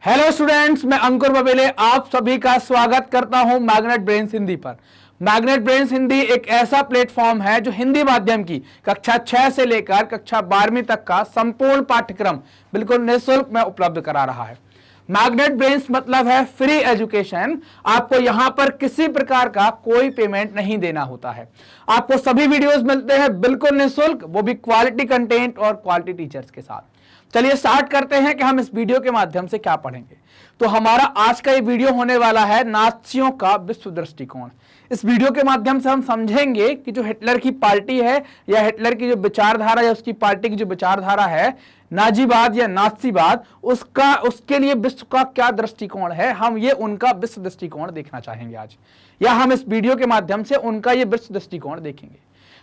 Hello students, मैं अंकुर बबेले आप सभी का स्वागत करता हूं मैग्नेट ब्रेन्स हिंदी पर। मैग्नेट ब्रेन्स हिंदी एक ऐसा प्लेटफॉर्म है जो हिंदी माध्यम की कक्षा 6 से लेकर कक्षा 12वीं तक का संपूर्ण पाठ्यक्रम बिल्कुल निःशुल्क में उपलब्ध करा रहा है। मैग्नेट ब्रेन्स मतलब है फ्री एजुकेशन। आपको यहां पर किसी प्रकार का कोई पेमेंट नहीं देना होता है। आपको सभी वीडियोस मिलते हैं बिल्कुल निःशुल्क, वो भी क्वालिटी कंटेंट और क्वालिटी टीचर्स के साथ। चलिए स्टार्ट करते हैं कि हम इस वीडियो के माध्यम से क्या पढ़ेंगे। तो हमारा आज का ये वीडियो होने वाला है नाज़ियों का विश्व दृष्टिकोण। इस वीडियो के माध्यम से हम समझेंगे कि जो हिटलर की पार्टी है या हिटलर की जो विचारधारा या उसकी पार्टी की जो विचारधारा है नाजीवाद या नाज़ीवाद, उसके लिए विश्व का क्या दृष्टिकोण है। हम ये उनका विश्व दृष्टिकोण देखना चाहेंगे आज, या हम इस वीडियो के माध्यम से उनका ये विश्व दृष्टिकोण देखेंगे।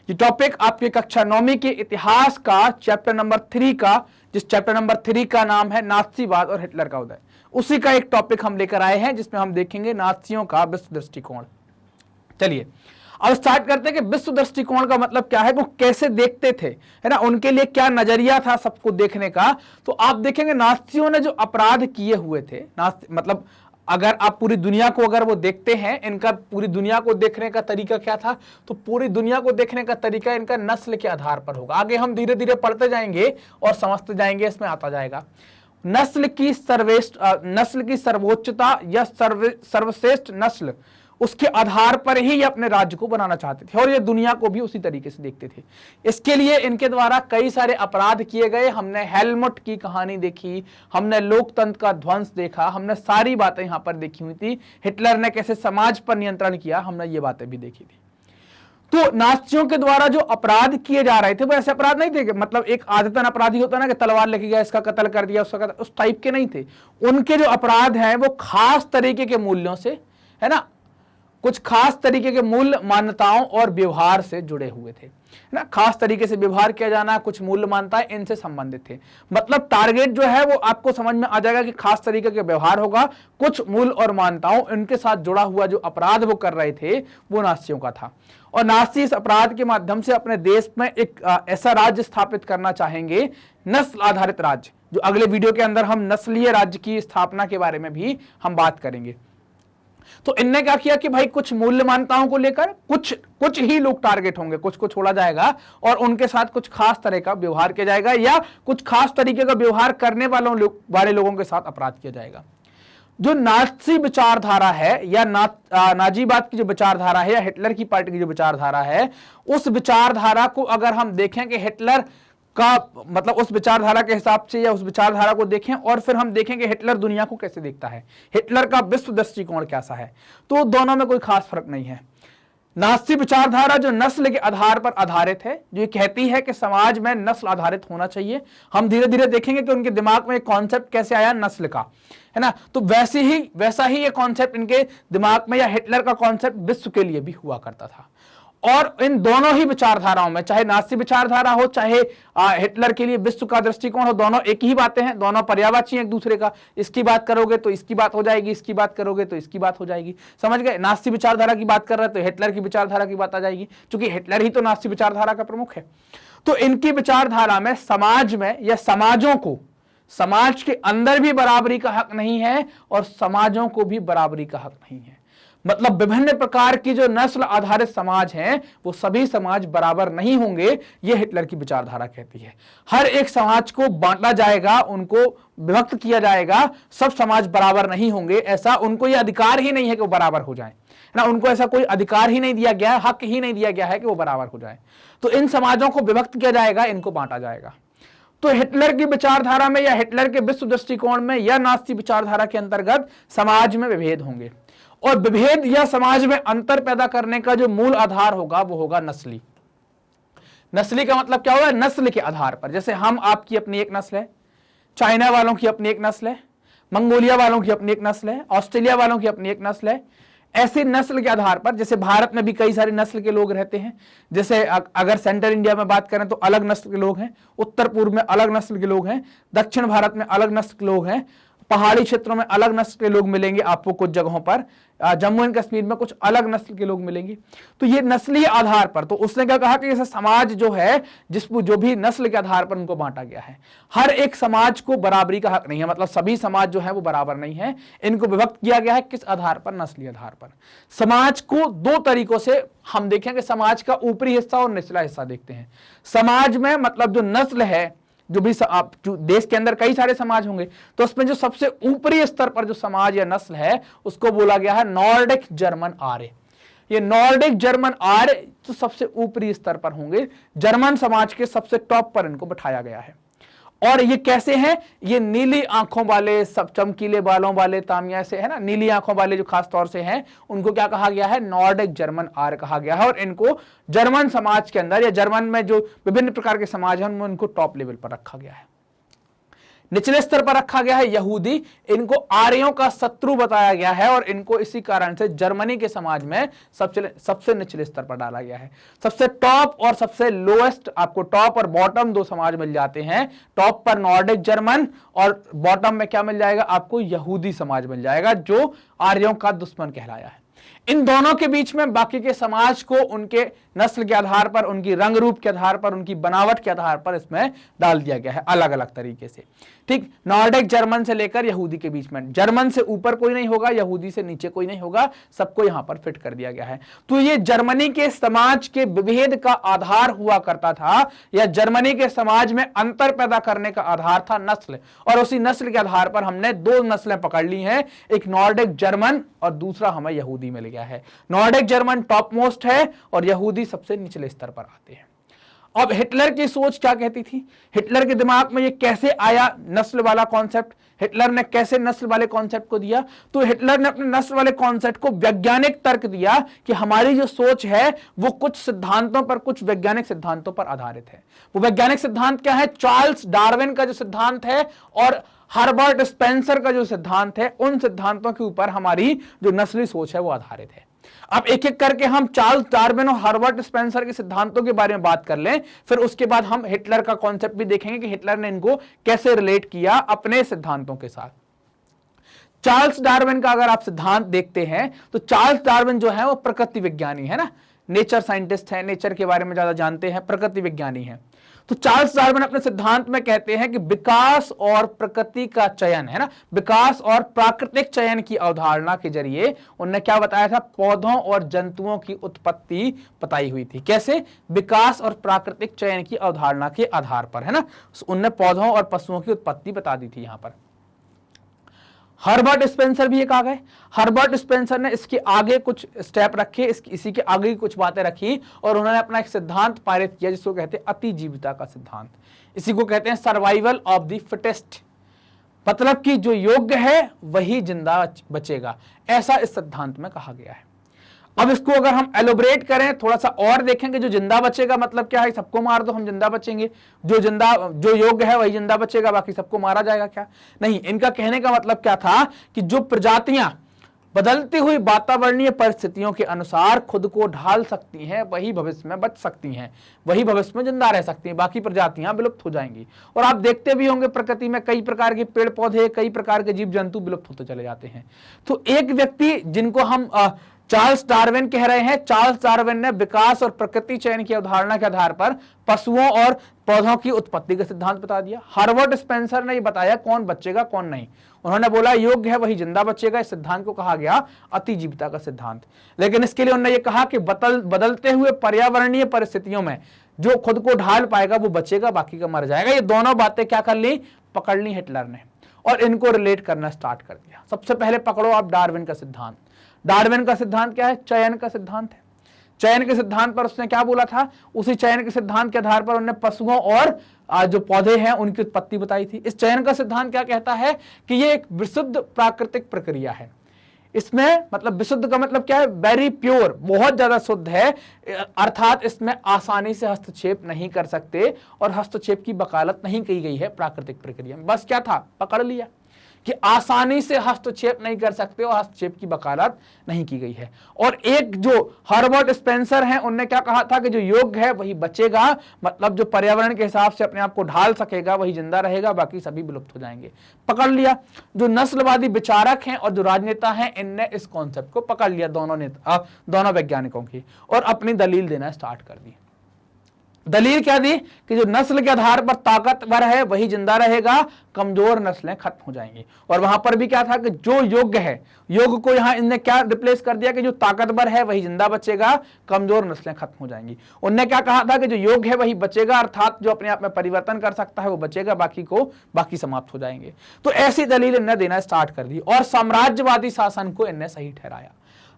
ये टॉपिक आपके कक्षा 9वीं के इतिहास का चैप्टर नंबर 3 का, जिस चैप्टर नंबर 3 का नाम है नाज़ीवाद और हिटलर का उदय, उसी का एक टॉपिक हम लेकर आए हैं जिसमें हम देखेंगे नाज़ियों का विश्व दृष्टिकोण। चलिए अब स्टार्ट करते हैं कि विश्व दृष्टिकोण का मतलब क्या है, वो कैसे देखते थे, है ना, उनके लिए क्या नजरिया था सबको देखने का। तो आप देखेंगे नाज़ियों ने जो अपराध किए हुए थे, मतलब अगर आप पूरी दुनिया को अगर वो देखते हैं, इनका पूरी दुनिया को देखने का तरीका क्या था, तो पूरी दुनिया को देखने का तरीका इनका नस्ल के आधार पर होगा। आगे हम धीरे धीरे पढ़ते जाएंगे और समझते जाएंगे, इसमें आता जाएगा। नस्ल की सर्वोच्चता या सर्वश्रेष्ठ नस्ल, उसके आधार पर ही ये अपने राज्य को बनाना चाहते थे और ये दुनिया को भी उसी तरीके से देखते थे। इसके लिए इनके द्वारा कई सारे अपराध किए गए। हमने हेलमुट की कहानी देखी, हमने लोकतंत्र का ध्वंस देखा, हमने सारी बातें यहां पर देखी हुई थी। हिटलर ने कैसे समाज पर नियंत्रण किया, हमने ये बातें भी देखी थी। तो नाज़ियों के द्वारा जो अपराध किए जा रहे थे वो ऐसे अपराध नहीं थे, मतलब एक आदतन अपराधी होता है ना कि तलवार लेके गया, इसका कत्ल कर दिया, उसका कत्ल, उस टाइप के नहीं थे। उनके जो अपराध हैं वो खास तरीके के मूल्यों से, है ना, कुछ खास तरीके के मूल्य मान्यताओं और व्यवहार से जुड़े हुए थे, ना, खास तरीके से व्यवहार किया जाना, कुछ मूल्य मान्यताएं इनसे संबंधित थे। मतलब टारगेट जो है वो आपको समझ में आ जाएगा कि खास तरीके के व्यवहार होगा, कुछ मूल्य और मान्यताओं इनके साथ जुड़ा हुआ जो अपराध वो कर रहे थे वो नाज़ियों का था। और नाज़ी इस अपराध के माध्यम से अपने देश में एक ऐसा राज्य स्थापित करना चाहेंगे, नस्ल आधारित राज्य, जो अगले वीडियो के अंदर हम नस्लीय राज्य की स्थापना के बारे में भी हम बात करेंगे। तो इनने क्या किया कि भाई कुछ मूल्य मान्यताओं को लेकर कुछ ही लोग टारगेट होंगे, कुछ को छोड़ा जाएगा और उनके साथ कुछ खास तरह का व्यवहार किया जाएगा या कुछ खास तरीके का व्यवहार करने वाले लोगों के साथ अपराध किया जाएगा। जो नाज़ी विचारधारा है या नाजीवाद की जो विचारधारा है या हिटलर की पार्टी की जो विचारधारा है, उस विचारधारा को अगर हम देखें कि हिटलर का मतलब उस विचारधारा के हिसाब से या उस विचारधारा को देखें और फिर हम देखें कि हिटलर दुनिया को कैसे देखता है, हिटलर का विश्व दृष्टिकोण कैसा है, तो दोनों में कोई खास फर्क नहीं है। नाज़ी विचारधारा जो नस्ल के आधार पर आधारित है, जो ये कहती है कि समाज में नस्ल आधारित होना चाहिए। हम धीरे धीरे देखेंगे कि उनके दिमाग में एक कॉन्सेप्ट कैसे आया नस्ल का, है ना। तो वैसा ही ये कॉन्सेप्ट इनके दिमाग में या हिटलर का कॉन्सेप्ट विश्व के लिए भी हुआ करता था। और इन दोनों ही विचारधाराओं में, चाहे नाज़ी विचारधारा हो चाहे हिटलर के लिए विश्व का दृष्टिकोण हो, दोनों एक ही बातें हैं, दोनों पर्यायवाची हैं एक दूसरे का। इसकी बात करोगे तो इसकी बात हो जाएगी, इसकी बात करोगे तो इसकी बात हो जाएगी, समझ गए। नाज़ी विचारधारा की बात कर रहे हैं तो हिटलर की विचारधारा की बात आ जाएगी, क्योंकि हिटलर ही तो नाज़ी विचारधारा का प्रमुख है। तो इनकी विचारधारा में समाज में या समाजों को, समाज के अंदर भी बराबरी का हक नहीं है और समाजों को भी बराबरी का हक नहीं है। मतलब विभिन्न प्रकार की जो नस्ल आधारित समाज हैं वो सभी समाज बराबर नहीं होंगे, ये हिटलर की विचारधारा कहती है। हर एक समाज को बांटा जाएगा, उनको विभक्त किया जाएगा, सब समाज बराबर नहीं होंगे, ऐसा उनको ये अधिकार ही नहीं है कि वो बराबर हो जाए, ना, उनको ऐसा कोई अधिकार ही नहीं दिया गया है, हक ही नहीं दिया गया है कि वो बराबर हो जाए। तो इन समाजों को विभक्त किया जाएगा, इनको बांटा जाएगा। तो हिटलर की विचारधारा में या हिटलर के विश्व दृष्टिकोण में या नाज़ी विचारधारा के अंतर्गत समाज में विभेद होंगे और विभेद या समाज में अंतर पैदा करने का जो मूल आधार होगा वो होगा नस्ली। नस्ली का मतलब क्या होगा, नस्ल के आधार पर। जैसे हम आपकी अपनी एक नस्ल है, चाइना वालों की अपनी एक नस्ल है, मंगोलिया वालों की अपनी एक नस्ल है, ऑस्ट्रेलिया वालों की अपनी एक नस्ल है। ऐसी नस्ल के आधार पर, जैसे भारत में भी कई सारी नस्ल के लोग रहते हैं, जैसे अगर सेंट्रल इंडिया में बात करें तो अलग नस्ल के लोग हैं, उत्तर पूर्व में अलग नस्ल के लोग हैं, दक्षिण भारत में अलग नस्ल के लोग हैं, पहाड़ी क्षेत्रों में अलग नस्ल के लोग मिलेंगे आपको, कुछ जगहों पर जम्मू एंड कश्मीर में कुछ अलग नस्ल के लोग मिलेंगे। तो ये नस्लीय आधार पर, तो उसने क्या कहा कि जैसे समाज जो है जिसको जो भी नस्ल के आधार पर उनको बांटा गया है, हर एक समाज को बराबरी का हक नहीं है, मतलब सभी समाज जो है वो बराबर नहीं है, इनको विभक्त किया गया है किस आधार पर? नस्लीय आधार पर। समाज को दो तरीकों से हम देखेंगे, समाज का ऊपरी हिस्सा और निचला हिस्सा देखते हैं। समाज में मतलब जो नस्ल है, जो भी आप जो देश के अंदर कई सारे समाज होंगे, तो उसमें जो सबसे ऊपरी स्तर पर जो समाज या नस्ल है उसको बोला गया है नॉर्डिक जर्मन आर्य। ये नॉर्डिक जर्मन आर्य तो सबसे ऊपरी स्तर पर होंगे, जर्मन समाज के सबसे टॉप पर इनको बिठाया गया है। और ये कैसे हैं? ये नीली आंखों वाले, सब चमकीले बालों वाले, तामिया से है ना, नीली आंखों वाले जो खास तौर से हैं, उनको क्या कहा गया है? नॉर्डिक जर्मन आर्य कहा गया है। और इनको जर्मन समाज के अंदर या जर्मन में जो विभिन्न प्रकार के समाज हैं उनमें उनको टॉप लेवल पर रखा गया है। निचले स्तर पर रखा गया है यहूदी, इनको आर्यों का शत्रु बताया गया है और इनको इसी कारण से जर्मनी के समाज में सबसे निचले स्तर पर डाला गया है। सबसे टॉप और सबसे लोएस्ट, आपको टॉप और बॉटम दो समाज मिल जाते हैं। टॉप पर नॉर्डिक जर्मन और बॉटम में क्या मिल जाएगा? आपको यहूदी समाज मिल जाएगा जो आर्यों का दुश्मन कहलाया है। इन दोनों के बीच में बाकी के समाज को उनके नस्ल के आधार पर, उनकी रंग रूप के आधार पर, उनकी बनावट के आधार पर इसमें डाल दिया गया है अलग अलग तरीके से। ठीक, नॉर्डिक जर्मन से लेकर यहूदी के बीच में, जर्मन से ऊपर कोई नहीं होगा, यहूदी से नीचे कोई नहीं होगा, सबको यहां पर फिट कर दिया गया है। तो ये जर्मनी के समाज के विभेद का आधार हुआ करता था, या जर्मनी के समाज में अंतर पैदा करने का आधार था नस्ल, और उसी नस्ल के आधार पर हमने दो नस्लें पकड़ ली हैं, एक नॉर्डिक जर्मन और दूसरा हमें यहूदी मिल गया है। नॉर्डिक जर्मन टॉप मोस्ट है और यहूदी सबसे निचले स्तर पर आते हैं। अब हिटलर की सोच क्या कहती थी? हिटलर के दिमाग में ये कैसे आया नस्ल वाला कॉन्सेप्ट? हिटलर ने कैसे नस्ल वाले कॉन्सेप्ट को दिया? तो हिटलर ने अपने नस्ल वाले कॉन्सेप्ट को वैज्ञानिक तर्क दिया कि हमारी जो सोच है वो कुछ सिद्धांतों पर, कुछ वैज्ञानिक सिद्धांतों पर आधारित है। वो वैज्ञानिक सिद्धांत क्या है? चार्ल्स डार्विन का जो सिद्धांत है और हर्बर्ट स्पेंसर का जो सिद्धांत है, उन सिद्धांतों के ऊपर हमारी जो नस्ली सोच है वो आधारित है। अब एक एक करके हम चार्ल्स डार्विन और हर्बर्ट स्पेंसर के सिद्धांतों के बारे में बात कर लें, फिर उसके बाद हम हिटलर का कॉन्सेप्ट भी देखेंगे कि हिटलर ने इनको कैसे रिलेट किया अपने सिद्धांतों के साथ। चार्ल्स डार्विन का अगर आप सिद्धांत देखते हैं तो चार्ल्स डार्विन जो है वो प्रकृति विज्ञानी है ना, नेचर साइंटिस्ट है, नेचर के बारे में ज्यादा जानते हैं, प्रकृति विज्ञानी है। तो चार्ल्स डार्विन अपने सिद्धांत में कहते हैं कि विकास और प्रकृति का चयन है ना, विकास और प्राकृतिक चयन की अवधारणा के जरिए उन्होंने क्या बताया था? पौधों और जंतुओं की उत्पत्ति बताई हुई थी। कैसे? विकास और प्राकृतिक चयन की अवधारणा के आधार पर, है ना, उन्होंने पौधों और पशुओं की उत्पत्ति बता दी थी यहां पर। हर्बर्ट स्पेंसर भी एक आ गए। हर्बर्ट स्पेंसर ने इसके आगे कुछ स्टेप रखे, इसी के आगे कुछ बातें रखी और उन्होंने अपना एक सिद्धांत पारित किया जिसको कहते हैं अतिजीविता का सिद्धांत। इसी को कहते हैं सर्वाइवल ऑफ द फिटेस्ट, मतलब कि जो योग्य है वही जिंदा बचेगा, ऐसा इस सिद्धांत में कहा गया है। अब इसको अगर हम एलोबरेट करें, थोड़ा सा और देखेंगे, जो जिंदा बचेगा मतलब क्या है? सबको मार दो हम जिंदा बचेंगे, जो योग्य है वही जिंदा बचेगा, बाकी सबको मारा जाएगा क्या? नहीं, इनका कहने का मतलब क्या था कि जो प्रजातियां बदलती हुई वातावरणीय परिस्थितियों के अनुसार खुद को ढाल सकती हैं वही भविष्य में बच सकती हैं, वही भविष्य में जिंदा रह सकती हैं, बाकी प्रजातियां विलुप्त हो जाएंगी। और आप देखते भी होंगे प्रकृति में कई प्रकार के पेड़ पौधे, कई प्रकार के जीव जंतु विलुप्त होते चले जाते हैं। तो एक व्यक्ति जिनको हम चार्ल्स डार्विन कह रहे हैं, चार्ल्स डार्विन ने विकास और प्रकृति चयन की अवधारणा के आधार पर पशुओं और पौधों की उत्पत्ति का सिद्धांत बता दिया। हर्बर्ट स्पेंसर ने ये बताया कौन बचेगा कौन नहीं। उन्होंने बोला योग्य है वही जिंदा बचेगा, इस सिद्धांत को कहा गया अतिजीविता का सिद्धांत। लेकिन इसके लिए उन्होंने ये कहा कि बदलते हुए पर्यावरणीय परिस्थितियों में जो खुद को ढाल पाएगा वो बचेगा, बाकी का मर जाएगा। ये दोनों बातें क्या कर ली? पकड़ ली हिटलर ने और इनको रिलेट करना स्टार्ट कर दिया। सबसे पहले पकड़ो आप डार्विन का सिद्धांत। डार्विन का सिद्धांत क्या है? चयन का सिद्धांत है। चयन के सिद्धांत पर उसने क्या बोला था? उसी चयन के सिद्धांत के आधार पर उन्होंने पशुओं और जो पौधे हैं उनकी उत्पत्ति बताई थी। इस चयन का सिद्धांत क्या कहता है कि ये एक विशुद्ध प्राकृतिक प्रक्रिया है। इसमें मतलब विशुद्ध का मतलब क्या है? वेरी प्योर, बहुत ज्यादा शुद्ध है, अर्थात इसमें आसानी से हस्तक्षेप नहीं कर सकते और हस्तक्षेप की वकालत नहीं की गई है प्राकृतिक प्रक्रिया में। बस क्या था? पकड़ लिया कि आसानी से हस्तक्षेप नहीं कर सकते और हस्तक्षेप की वकालत नहीं की गई है। और एक जो हर्बर्ट स्पेंसर हैं, उनने क्या कहा था कि जो योग्य है वही बचेगा, मतलब जो पर्यावरण के हिसाब से अपने आप को ढाल सकेगा वही जिंदा रहेगा, बाकी सभी विलुप्त हो जाएंगे। पकड़ लिया। जो नस्लवादी विचारक हैं और जो राजनेता हैं, इनने इस कॉन्सेप्ट को पकड़ लिया, दोनों वैज्ञानिकों की, और अपनी दलील देना स्टार्ट कर दी। दलील क्या दी कि जो नस्ल के आधार पर ताकतवर है वही जिंदा रहेगा, कमजोर नस्लें खत्म हो जाएंगी। और वहां पर भी क्या था कि जो योग्य है, योग्य को यहां इनने क्या रिप्लेस कर दिया कि जो ताकतवर है वही जिंदा बचेगा, कमजोर नस्लें खत्म हो जाएंगी। उनने क्या कहा था कि जो योग्य है वही बचेगा, अर्थात जो अपने आप में परिवर्तन कर सकता है वो बचेगा, बाकी समाप्त हो जाएंगे। तो ऐसी दलील इनने देना स्टार्ट कर दी और साम्राज्यवादी शासन को इनने सही ठहराया।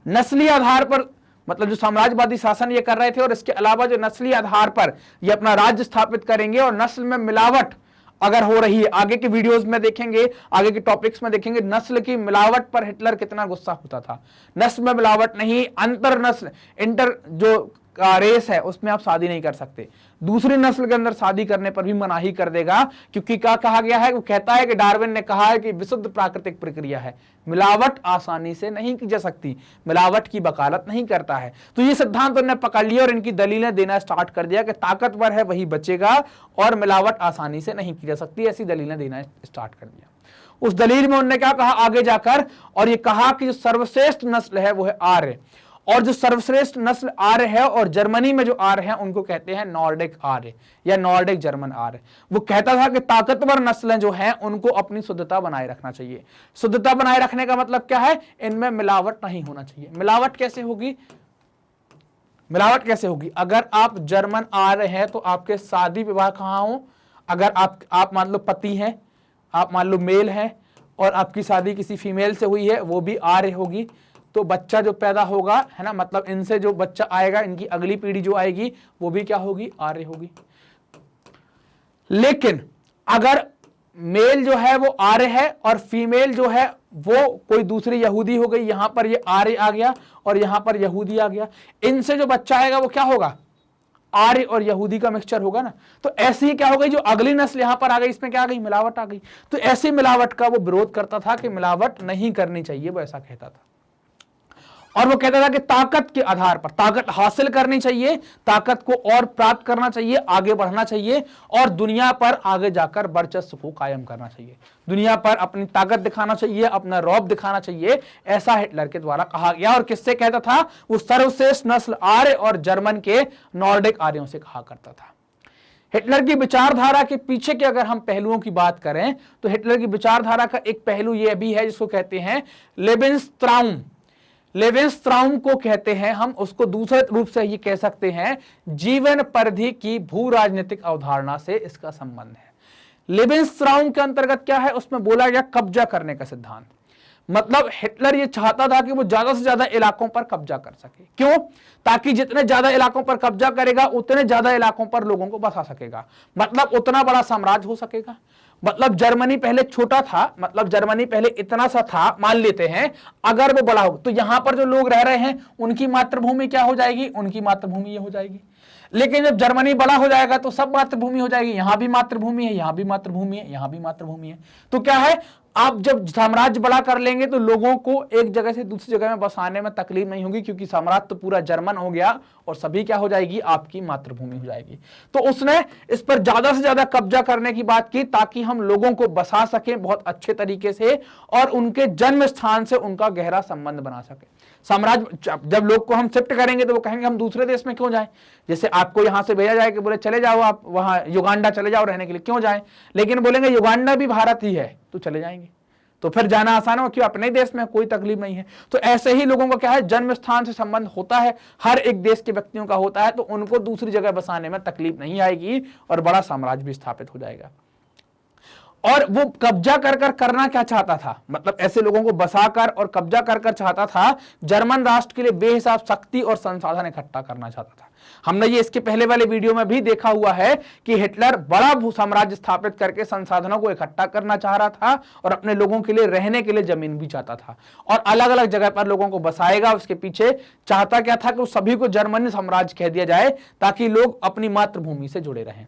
नस्ली आधार पर, मतलब जो साम्राज्यवादी शासन ये कर रहे थे, और इसके अलावा जो नस्ली आधार पर ये अपना राज्य स्थापित करेंगे और नस्ल में मिलावट अगर हो रही है, आगे के वीडियोस में देखेंगे, आगे के टॉपिक्स में देखेंगे नस्ल की मिलावट पर हिटलर कितना गुस्सा होता था। नस्ल में मिलावट नहीं, अंतर नस्ल, इंटर जो रेस है उसमें आप शादी नहीं कर सकते, दूसरी नस्ल के अंदर शादी करने पर भी मनाही कर देगा, क्योंकि क्या कहा गया है, वो कहता है कि डार्विन ने कहा है कि विशुद्ध प्राकृतिक प्रक्रिया है, मिलावट आसानी से नहीं की जा सकती, मिलावट की वकालत नहीं करता है। तो ये सिद्धांत उन्होंने पकड़ लिया और इनकी दलीलें देना स्टार्ट कर दिया कि ताकतवर है वही बचेगा और मिलावट आसानी से नहीं की जा सकती, ऐसी दलीलें देना स्टार्ट कर दिया। उस दलील में उन्होंने क्या कहा आगे जाकर, और ये कहा कि जो सर्वश्रेष्ठ नस्ल है वो है आर्य, और जो सर्वश्रेष्ठ नस्ल आर्य है, और जर्मनी में जो आर्य है उनको कहते हैं नॉर्डिक आर्य या नॉर्डिक जर्मन आर्य। वो कहता था कि ताकतवर नस्लें जो हैं उनको अपनी शुद्धता बनाए रखना चाहिए। शुद्धता बनाए रखने का मतलब क्या है, इनमें मिलावट नहीं होना चाहिए। मिलावट कैसे होगी, मिलावट कैसे होगी, अगर आप जर्मन आर्य हैं तो आपके शादी विवाह कहां हो, अगर आप मान लो पति हैं, आप मान लो मेल हैं, और आपकी शादी किसी फीमेल से हुई है, वो भी आर्य होगी, तो बच्चा जो पैदा होगा, है ना, मतलब इनसे जो बच्चा आएगा, इनकी अगली पीढ़ी जो आएगी वो भी क्या होगी, आर्य होगी। लेकिन अगर मेल जो है वो आर्य है और फीमेल जो है वो कोई दूसरी यहूदी हो गई, यहां पर ये आर्य आ गया और यहां पर यहूदी आ गया, इनसे जो बच्चा आएगा वो क्या होगा, आर्य और यहूदी का मिक्सचर होगा ना। तो ऐसे ही क्या हो गई, जो अगली नस्ल यहां पर आ गई, इसमें क्या आ गई, मिलावट आ गई। तो ऐसी मिलावट का वो विरोध करता था कि मिलावट नहीं करनी चाहिए, वो ऐसा कहता था। और वो कहता था कि ताकत के आधार पर ताकत हासिल करनी चाहिए, ताकत को और प्राप्त करना चाहिए, आगे बढ़ना चाहिए और दुनिया पर आगे जाकर वर्चस्व को कायम करना चाहिए, दुनिया पर अपनी ताकत दिखाना चाहिए, अपना रौब दिखाना चाहिए, ऐसा हिटलर के द्वारा कहा गया। और किससे कहता था, वो सर्वश्रेष्ठ नस्ल आर्य और जर्मन के नॉर्डिक आर्यों से कहा करता था। हिटलर की विचारधारा के पीछे के अगर हम पहलुओं की बात करें तो हिटलर की विचारधारा का एक पहलू यह भी है जिसको कहते हैं लेवेंसत्राउम। लेवेंसत्राउम को कहते हैं हम, उसको दूसरे रूप से ये कह सकते हैं जीवन परिधि की भू राजनीतिक अवधारणा से इसका संबंध है। लेवेंसत्राउम के अंतर्गत क्या है, उसमें बोला गया कब्जा करने का सिद्धांत। मतलब हिटलर ये चाहता था कि वो ज्यादा से ज्यादा इलाकों पर कब्जा कर सके। क्यों? ताकि जितने ज्यादा इलाकों पर कब्जा करेगा उतने ज्यादा इलाकों पर लोगों को बसा सकेगा, मतलब उतना बड़ा साम्राज्य हो सकेगा। मतलब जर्मनी पहले छोटा था, मतलब जर्मनी पहले इतना सा था, मान लेते हैं, अगर वो बड़ा हो तो यहां पर जो लोग रह रहे हैं उनकी मातृभूमि क्या हो जाएगी, उनकी मातृभूमि ये हो जाएगी। लेकिन जब जर्मनी बड़ा हो जाएगा तो सब मातृभूमि हो जाएगी, यहां भी मातृभूमि है, यहां भी मातृभूमि है, यहां भी मातृभूमि है। तो क्या है, आप जब साम्राज्य बड़ा कर लेंगे तो लोगों को एक जगह से दूसरी जगह में बसाने में तकलीफ नहीं होगी, क्योंकि साम्राज्य तो पूरा जर्मन हो गया और सभी क्या हो जाएगी, आपकी मातृभूमि हो जाएगी। तो उसने इस पर ज्यादा से ज्यादा कब्जा करने की बात की ताकि हम लोगों को बसा सकें बहुत अच्छे तरीके से और उनके जन्म स्थान से उनका गहरा संबंध बना सके। साम्राज्य जब लोग को हम शिफ्ट करेंगे तो वो कहेंगे हम दूसरे देश में क्यों जाएं, जैसे आपको यहां से भेजा जाए कि बोले चले जाओ आप वहां युगांडा चले जाओ रहने के लिए, क्यों जाएं, लेकिन बोलेंगे युगांडा भी भारत ही है तो चले जाएंगे, तो फिर जाना आसान हो, क्यों, अपने देश में कोई तकलीफ नहीं है। तो ऐसे ही लोगों का क्या है, जन्म स्थान से संबंध होता है, हर एक देश के व्यक्तियों का होता है, तो उनको दूसरी जगह बसाने में तकलीफ नहीं आएगी और बड़ा साम्राज्य भी स्थापित हो जाएगा। और वो कब्जा कर करना क्या चाहता था, मतलब ऐसे लोगों को बसाकर और कब्जा कर चाहता था, जर्मन राष्ट्र के लिए बेहिसाब शक्ति और संसाधन इकट्ठा करना चाहता था। हमने ये इसके पहले वाले वीडियो में भी देखा हुआ है कि हिटलर बड़ा भू साम्राज्य स्थापित करके संसाधनों को इकट्ठा करना चाह रहा था और अपने लोगों के लिए रहने के लिए जमीन भी चाहता था और अलग अलग जगह पर लोगों को बसाएगा। उसके पीछे चाहता क्या था कि सभी को जर्मनी साम्राज्य कह दिया जाए ताकि लोग अपनी मातृभूमि से जुड़े रहें।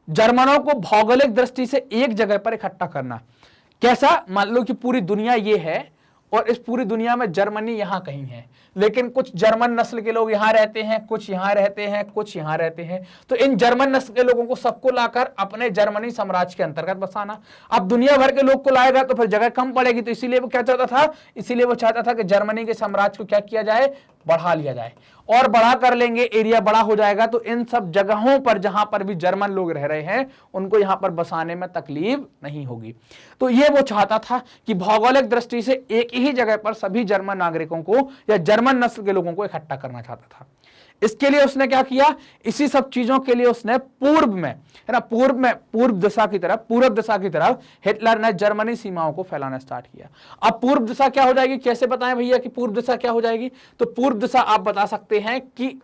जर्मनों को भौगोलिक दृष्टि से एक जगह पर इकट्ठा करना, कैसा, मान लो कि पूरी दुनिया ये है और इस पूरी दुनिया में जर्मनी यहां कहीं है, लेकिन कुछ जर्मन नस्ल के लोग यहां रहते हैं, कुछ यहां रहते हैं, कुछ यहां रहते हैं। तो इन जर्मन नस्ल के लोगों को सबको लाकर अपने जर्मनी साम्राज्य के अंतर्गत बसाना। अब दुनिया भर के लोग को लाएगा तो फिर जगह कम पड़ेगी, तो इसीलिए वो क्या चाहता था, इसीलिए वो चाहता था कि जर्मनी के साम्राज्य को क्या किया जाए, बढ़ा लिया जाए। और बढ़ा कर लेंगे, एरिया बड़ा हो जाएगा, तो इन सब जगहों पर जहां पर भी जर्मन लोग रह रहे हैं उनको यहां पर बसाने में तकलीफ नहीं होगी। तो ये वो चाहता था कि भौगोलिक दृष्टि से एक ही जगह पर सभी जर्मन नागरिकों को या जर्मन नस्ल के लोगों को इकट्ठा करना चाहता था। इसके लिए उसने क्या किया, इसी सब चीजों के लिए उसने पूर्व में, है ना, पूर्व दिशा की तरफ हिटलर ने जर्मनी सीमाओं को फैलाना स्टार्ट किया। अब पूर्व दिशा क्या हो जाएगी, कैसे बताएं भैया कि पूर्व दिशा क्या हो जाएगी? तो पूर्व दिशा आप बता सकते हैं कि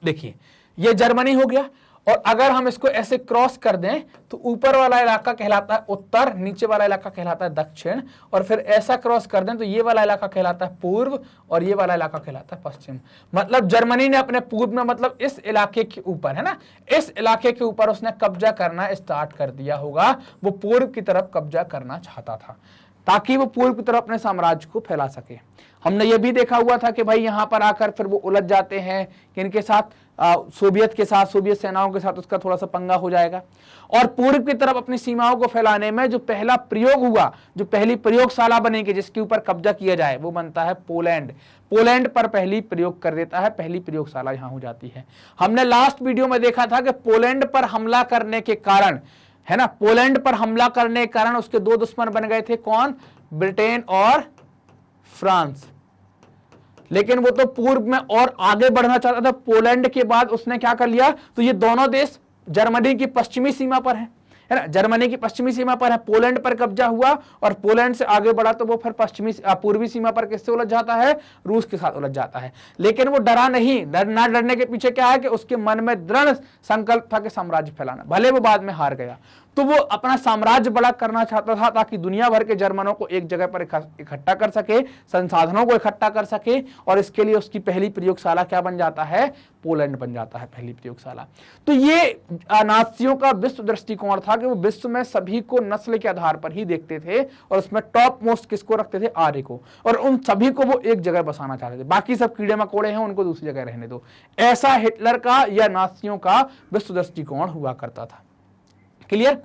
देखिए ये जर्मनी हो गया, और अगर हम इसको ऐसे क्रॉस कर दें तो ऊपर वाला इलाका कहलाता है उत्तर, नीचे वाला इलाका कहलाता है दक्षिण, और फिर ऐसा क्रॉस कर दें तो ये वाला इलाका कहलाता है पूर्व और ये वाला इलाका कहलाता है पश्चिम। मतलब जर्मनी ने अपने पूर्व में, मतलब इस इलाके के ऊपर, है ना, इस इलाके के ऊपर उसने कब्जा करना स्टार्ट कर दिया होगा। वो पूर्व की तरफ कब्जा करना चाहता था ताकि वो पूर्व की तरफ अपने साम्राज्य को फैला सके। हमने ये भी देखा हुआ था कि भाई यहां पर आकर फिर वो उलझ जाते हैं कि इनके साथ सोवियत सेनाओं के साथ उसका थोड़ा सा पंगा हो जाएगा। और पूर्व की तरफ अपनी सीमाओं को फैलाने में जो पहला प्रयोग हुआ, जो पहली प्रयोगशाला बनेगी जिसके ऊपर कब्जा किया जाए, वो बनता है पोलैंड। पोलैंड पर पहली प्रयोग कर देता है, पहली प्रयोगशाला यहां हो जाती है। हमने लास्ट वीडियो में देखा था कि पोलैंड पर हमला करने के कारण, है ना, पोलैंड पर हमला करने के कारण उसके दो दुश्मन बन गए थे, कौन? ब्रिटेन और फ्रांस। लेकिन वो तो पूर्व में और आगे बढ़ना चाहता था। पोलैंड के बाद उसने क्या कर लिया, तो ये दोनों देश जर्मनी की पश्चिमी सीमा पर है ना, जर्मनी की पश्चिमी सीमा पर है। पोलैंड पर कब्जा हुआ और पोलैंड से आगे बढ़ा तो वो फिर पूर्वी सीमा पर किससे उलझ जाता है? रूस के साथ उलझ जाता है। लेकिन वो डरा नहीं। ना डरने के पीछे क्या है कि उसके मन में दृढ़ संकल्प था कि साम्राज्य फैलाना। भले वो बाद में हार गया, तो वो अपना साम्राज्य बड़ा करना चाहता था ताकि दुनिया भर के जर्मनों को एक जगह पर इकट्ठा कर सके, संसाधनों को इकट्ठा कर सके। और इसके लिए उसकी पहली प्रयोगशाला क्या बन जाता है? पोलैंड बन जाता है पहली प्रयोगशाला। तो ये नाज़ियों का विश्व दृष्टिकोण था कि वो विश्व में सभी को नस्ल के आधार पर ही देखते थे और उसमें टॉप मोस्ट किसको रखते थे? आर्य को। और उन सभी को वो एक जगह बसाना चाहते थे। बाकी सब कीड़े मकोड़े हैं, उनको दूसरी जगह रहने दो। ऐसा हिटलर का या नाज़ियों का विश्व दृष्टिकोण हुआ करता था। क्लियर?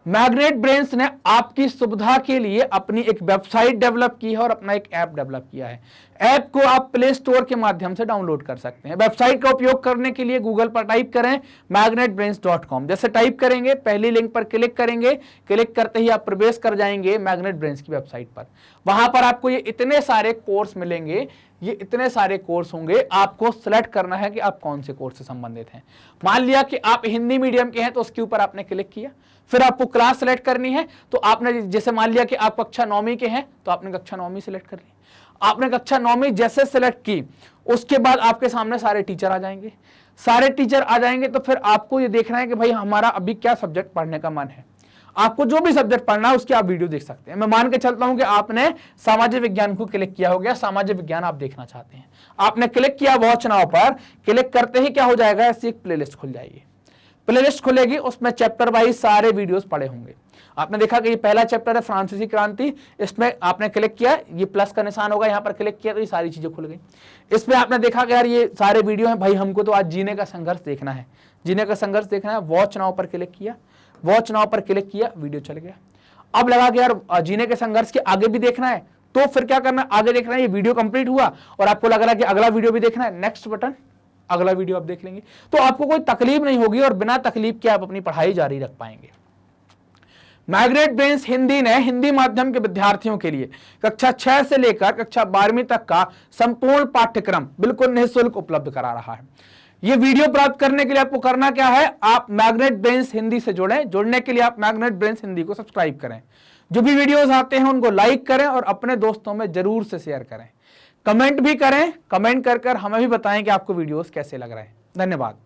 मैग्नेट ब्रेन्स ने आपकी सुविधा के लिए अपनी एक वेबसाइट डेवलप की है और अपना एक ऐप डेवलप किया है। ऐप को आप प्ले स्टोर के माध्यम से डाउनलोड कर सकते हैं। वेबसाइट का उपयोग करने के लिए गूगल पर टाइप करें magnetbrains.com। जैसे टाइप करेंगे, पहली लिंक पर क्लिक करेंगे, क्लिक करते ही आप प्रवेश कर जाएंगे मैग्नेट ब्रेन्स की वेबसाइट पर। वहां पर आपको ये इतने सारे कोर्स मिलेंगे, ये इतने सारे कोर्स होंगे। आपको सिलेक्ट करना है कि आप कौन से कोर्स से संबंधित हैं। मान लिया कि आप हिंदी मीडियम के हैं तो उसके ऊपर आपने क्लिक किया, फिर आपको क्लास सेलेक्ट करनी है। तो आपने जैसे मान लिया कि आप कक्षा 9वीं के हैं तो आपने कक्षा 9वीं सेलेक्ट कर ली। आपने कक्षा 9वीं जैसे सेलेक्ट की, उसके बाद आपके सामने सारे टीचर आ जाएंगे। सारे टीचर आ जाएंगे तो फिर आपको ये देखना है कि भाई हमारा अभी क्या सब्जेक्ट पढ़ने का मन है। आपको जो भी सब्जेक्ट पढ़ना है उसकी आप वीडियो देख सकते हैं। मैं मान के चलता हूं कि आपने सामाजिक विज्ञान को क्लिक किया हो गया, सामाजिक विज्ञान आप देखना चाहते हैं, आपने क्लिक किया वॉच नाउ पर। क्लिक करते ही क्या हो जाएगा? ऐसी एक प्लेलिस्ट खुल जाएगी। प्लेलिस्ट खुलेगी, उसमें चैप्टर वाइज सारे वीडियोस पड़े होंगे। आपने देखा कि ये पहला चैप्टर है फ्रांसीसी क्रांति। इसमें आपने क्लिक किया, ये प्लस का निशान होगा, यहाँ पर क्लिक किया तो ये सारी चीजें खुल गई। इसमें आपने देखा कि यार ये सारे वीडियो हैं, भाई हमको तो आज जीने का संघर्ष देखना है, जीने का संघर्ष देखना है। वॉच नाउ पर क्लिक किया, वॉच नाउ पर क्लिक किया, वीडियो चल गया। अब लगा कि यार जीने के संघर्ष के आगे भी देखना है, तो फिर क्या करना है? आगे देखना है। ये वीडियो कंप्लीट हुआ और आपको लग रहा है कि अगला वीडियो भी देखना है, नेक्स्ट बटन, अगला वीडियो आप देख लेंगे। तो आपको कोई तकलीफ नहीं होगी और बिना तकलीफ के आप अपनी पढ़ाई जारी रख पाएंगे। मैग्नेट ब्रेन्स हिंदी ने हिंदी माध्यम के विद्यार्थियों के लिए कक्षा 6 से लेकर कक्षा 12वीं तक का संपूर्ण पाठ्यक्रम बिल्कुल निःशुल्क उपलब्ध करा रहा है। ये वीडियो प्राप्त करने के लिए आपको करना क्या है? आप मैग्नेट ब्रेन्स हिंदी से जुड़ें। जुड़ने के लिए आप मैग्नेट ब्रेन्स हिंदी को सब्सक्राइब करें। जो भी वीडियोस आते हैं उनको लाइक करें और अपने दोस्तों में जरूर से शेयर करें। कमेंट भी करें, कमेंट कर हमें भी बताएं कि आपको वीडियोस कैसे लग रहे हैं। धन्यवाद।